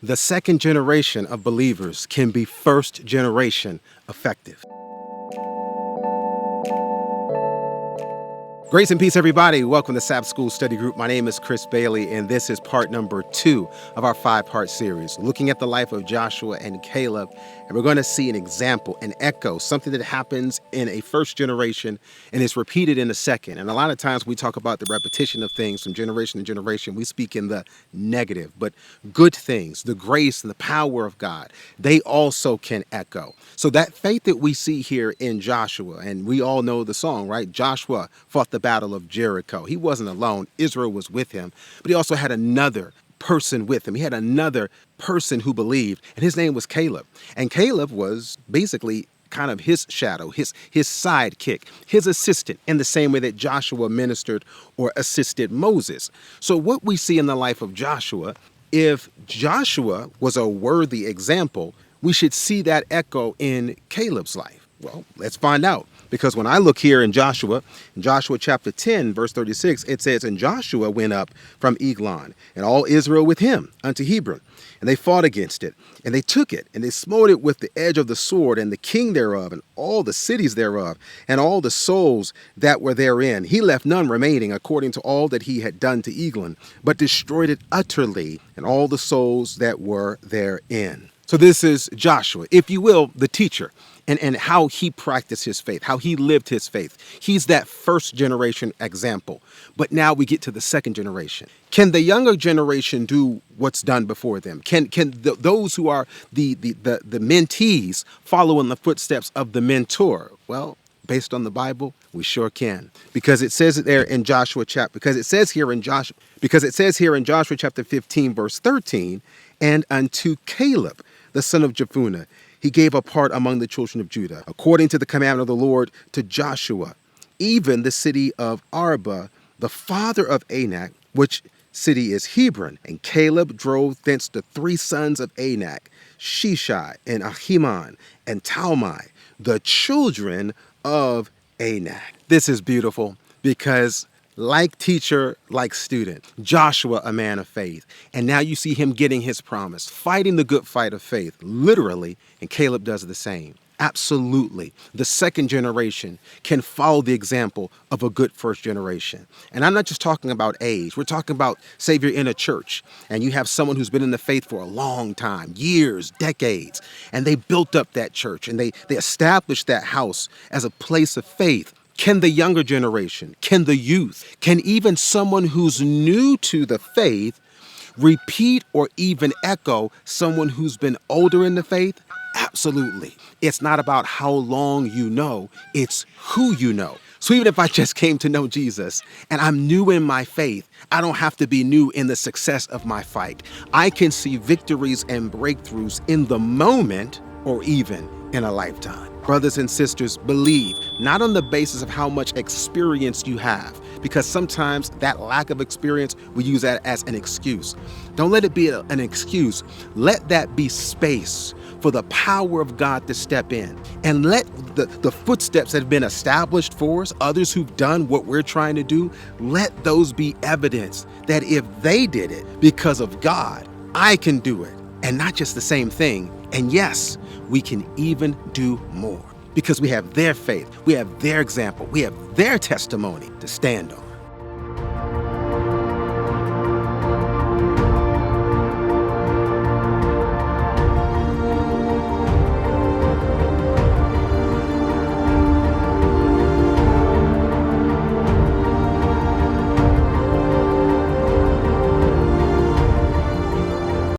The second generation of believers can be first generation effective. Grace and peace, everybody. Welcome to Sabbath School Study Group. My name is Chris Bailey, and this is part number 2 of our 5-part series, looking at the life of Joshua and Caleb. And we're going to see an example, an echo, something that happens in a first generation and is repeated in a second. And a lot of times we talk about the repetition of things from generation to generation. We speak in the negative, but good things, the grace and the power of God, they also can echo. So that faith that we see here in Joshua, and we all know the song, right? Joshua fought the battle of Jericho. He wasn't alone. Israel was with him, but he also had another person with him. He had another person who believed, and his name was Caleb. And Caleb was basically kind of his shadow, his sidekick, his assistant, in the same way that Joshua ministered or assisted Moses. So what we see in the life of Joshua, if Joshua was a worthy example, we should see that echo in Caleb's life. Well, let's find out. Because when I look here in Joshua chapter 10, verse 36, it says, "And Joshua went up from Eglon, and all Israel with him, unto Hebron. And they fought against it, and they took it, and they smote it with the edge of the sword, and the king thereof, and all the cities thereof, and all the souls that were therein. He left none remaining, according to all that he had done to Eglon, but destroyed it utterly, and all the souls that were therein." So this is Joshua, if you will, the teacher, and how he practiced his faith, how he lived his faith. He's that first generation example. But now we get to the second generation. Can the younger generation do what's done before them? Can those who are the mentees follow in the footsteps of the mentor? Well, based on the Bible, we sure can. Because it says it there in Joshua chapter 15, verse 13, "And unto Caleb, the son of Jephunneh, he gave a part among the children of Judah, according to the commandment of the Lord to Joshua, even the city of Arba, the father of Anak, which city is Hebron. And Caleb drove thence the 3 sons of Anak, Shishai, and Ahiman, and Talmai, the children of Anak." This is beautiful because like teacher, like student, Joshua, a man of faith. And now you see him getting his promise, fighting the good fight of faith, literally, and Caleb does the same. Absolutely. The second generation can follow the example of a good first generation. And I'm not just talking about age. We're talking about, say, you're in a church and you have someone who's been in the faith for a long time, years, decades, and they built up that church and they established that house as a place of faith. Can the younger generation, can the youth, can even someone who's new to the faith repeat or even echo someone who's been older in the faith? Absolutely. It's not about how long you know, it's who you know. So even if I just came to know Jesus and I'm new in my faith, I don't have to be new in the success of my fight. I can see victories and breakthroughs in the moment or even in a lifetime. Brothers and sisters, believe, not on the basis of how much experience you have, because sometimes that lack of experience, we use that as an excuse. Don't let it be an excuse. Let that be space for the power of God to step in. And let the footsteps that have been established for us, others who've done what we're trying to do, let those be evidence that if they did it because of God, I can do it. And not just the same thing. And yes, we can even do more because we have their faith, we have their example, we have their testimony to stand on.